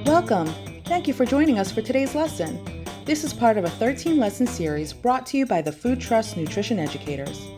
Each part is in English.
Welcome! Thank you for joining us for today's lesson. This is part of a 13-lesson series brought to you by the Food Trust Nutrition Educators.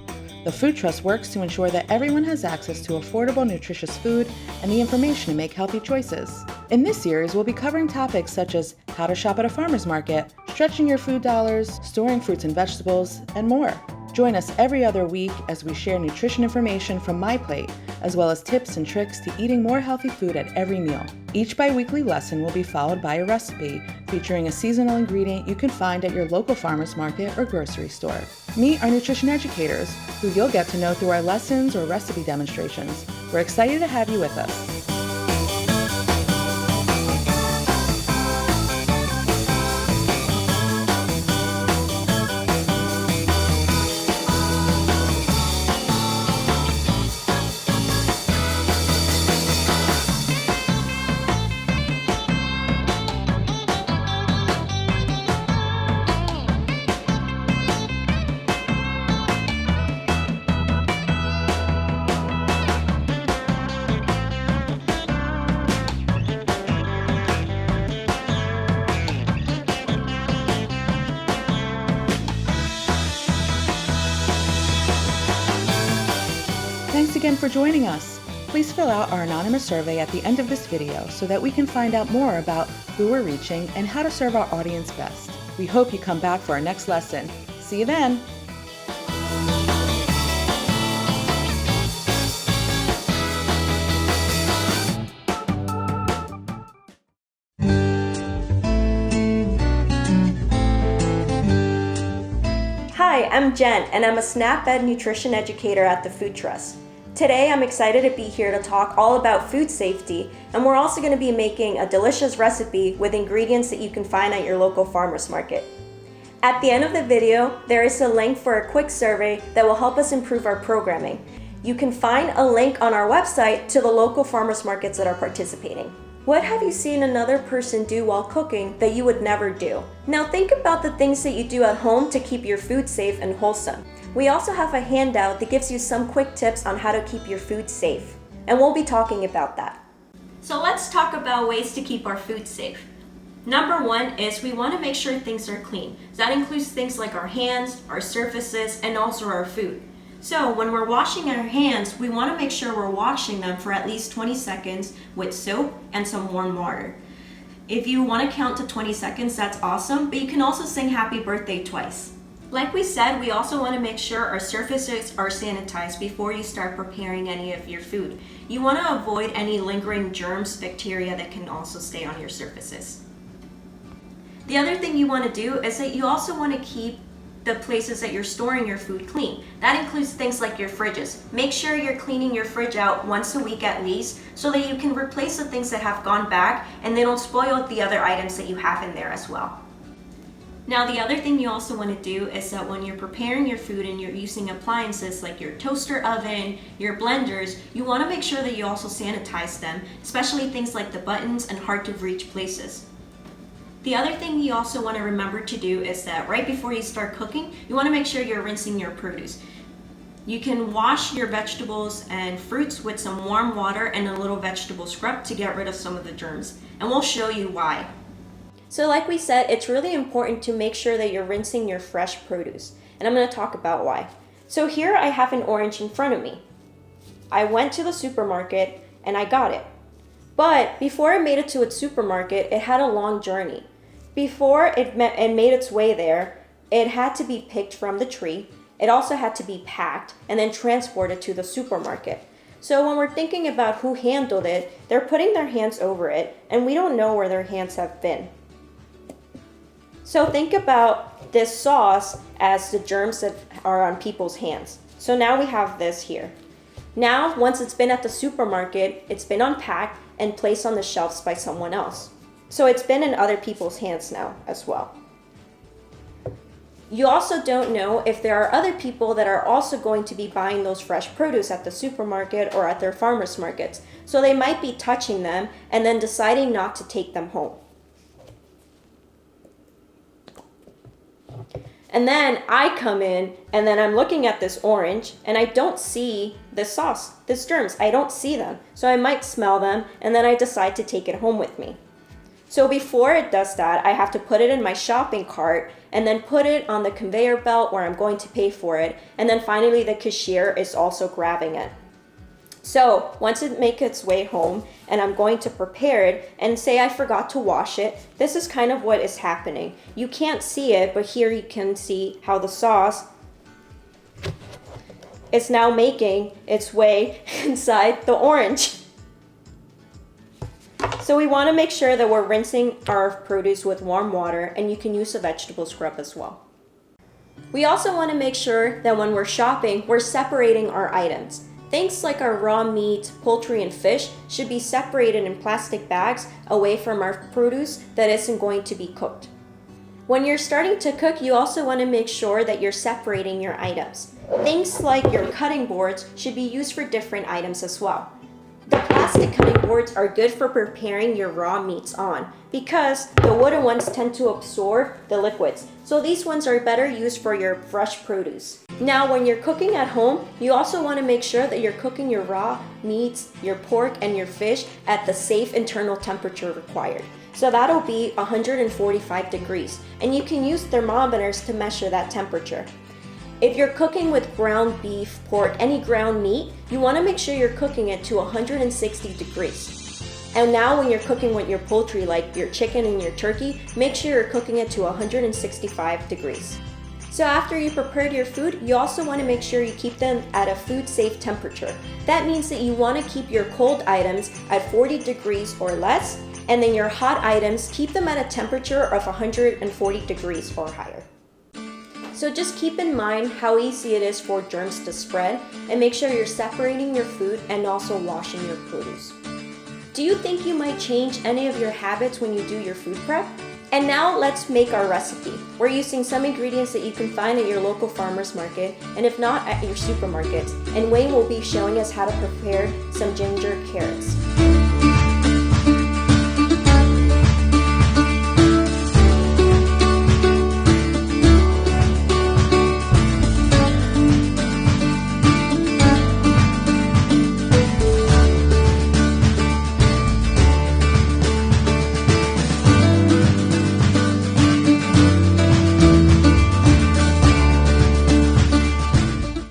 The Food Trust works to ensure that everyone has access to affordable, nutritious food and the information to make healthy choices. In this series, we'll be covering topics such as how to shop at a farmer's market, stretching your food dollars, storing fruits and vegetables, and more. Join us every other week as we share nutrition information from my plate, as well as tips and tricks to eating more healthy food at every meal. Each bi-weekly lesson will be followed by a recipe featuring a seasonal ingredient you can find at your local farmer's market or grocery store. Meet our nutrition educators, who you'll get to know through our lessons or recipe demonstrations. We're excited to have you with us. Thanks again for joining us. Please fill out our anonymous survey at the end of this video so that we can find out more about who we're reaching and how to serve our audience best. We hope you come back for our next lesson. See you then! Hi, I'm Jen, and I'm a SNAP-Ed nutrition educator at the Food Trust. Today, I'm excited to be here to talk all about food safety, and we're also going to be making a delicious recipe with ingredients that you can find at your local farmer's market. At the end of the video, there is a link for a quick survey that will help us improve our programming. You can find a link on our website to the local farmer's markets that are participating. What have you seen another person do while cooking that you would never do? Now think about the things that you do at home to keep your food safe and wholesome. We also have a handout that gives you some quick tips on how to keep your food safe, and we'll be talking about that. So let's talk about ways to keep our food safe. Number one is we want to make sure things are clean. That includes things like our hands, our surfaces, and also our food. So when we're washing our hands, we want to make sure we're washing them for at least 20 seconds with soap and some warm water. If you want to count to 20 seconds, that's awesome, but you can also sing happy birthday twice. Like we said, we also want to make sure our surfaces are sanitized before you start preparing any of your food. You want to avoid any lingering germs, bacteria that can also stay on your surfaces. The other thing you want to do is that you also want to keep the places that you're storing your food clean. That includes things like your fridges. Make sure you're cleaning your fridge out once a week at least so that you can replace the things that have gone bad and they don't spoil the other items that you have in there as well. Now the other thing you also want to do is that when you're preparing your food and you're using appliances like your toaster oven, your blenders, you want to make sure that you also sanitize them, especially things like the buttons and hard to reach places. The other thing you also want to remember to do is that right before you start cooking, you want to make sure you're rinsing your produce. You can wash your vegetables and fruits with some warm water and a little vegetable scrub to get rid of some of the germs, and we'll show you why. So like we said, it's really important to make sure that you're rinsing your fresh produce, and I'm going to talk about why. So here I have an orange in front of me. I went to the supermarket and I got it. But before it made it to its supermarket, it had a long journey. Before it made its way there, it had to be picked from the tree. It also had to be packed and then transported to the supermarket. So when we're thinking about who handled it, they're putting their hands over it, and we don't know where their hands have been. So think about this sauce as the germs that are on people's hands. So now we have this here. Now, once it's been at the supermarket, it's been unpacked and placed on the shelves by someone else. So it's been in other people's hands now as well. You also don't know if there are other people that are also going to be buying those fresh produce at the supermarket or at their farmers markets. So they might be touching them and then deciding not to take them home. And then I come in and then I'm looking at this orange and I don't see the sauce, these germs. I don't see them. So I might smell them and then I decide to take it home with me. So before it does that, I have to put it in my shopping cart and then put it on the conveyor belt where I'm going to pay for it. And then finally the cashier is also grabbing it. So once it makes its way home and I'm going to prepare it and say I forgot to wash it, this is kind of what is happening. You can't see it, but here you can see how the sauce is now making its way inside the orange. So we want to make sure that we're rinsing our produce with warm water, and you can use a vegetable scrub as well. We also want to make sure that when we're shopping, we're separating our items. Things like our raw meat, poultry, and fish should be separated in plastic bags away from our produce that isn't going to be cooked. When you're starting to cook, you also want to make sure that you're separating your items. Things like your cutting boards should be used for different items as well. The plastic cutting boards are good for preparing your raw meats on because the wooden ones tend to absorb the liquids. So these ones are better used for your fresh produce. Now, when you're cooking at home, you also want to make sure that you're cooking your raw meats, your pork, and your fish at the safe internal temperature required. So that'll be 145 degrees, and you can use thermometers to measure that temperature. If you're cooking with ground beef, pork, any ground meat, you want to make sure you're cooking it to 160 degrees. And now when you're cooking with your poultry, like your chicken and your turkey, make sure you're cooking it to 165 degrees. So after you prepared your food, you also want to make sure you keep them at a food safe temperature. That means that you want to keep your cold items at 40 degrees or less, and then your hot items, keep them at a temperature of 140 degrees or higher. So just keep in mind how easy it is for germs to spread, and make sure you're separating your food and also washing your produce. Do you think you might change any of your habits when you do your food prep? And now let's make our recipe. We're using some ingredients that you can find at your local farmer's market, and if not, at your supermarkets. And Wayne will be showing us how to prepare some ginger carrots.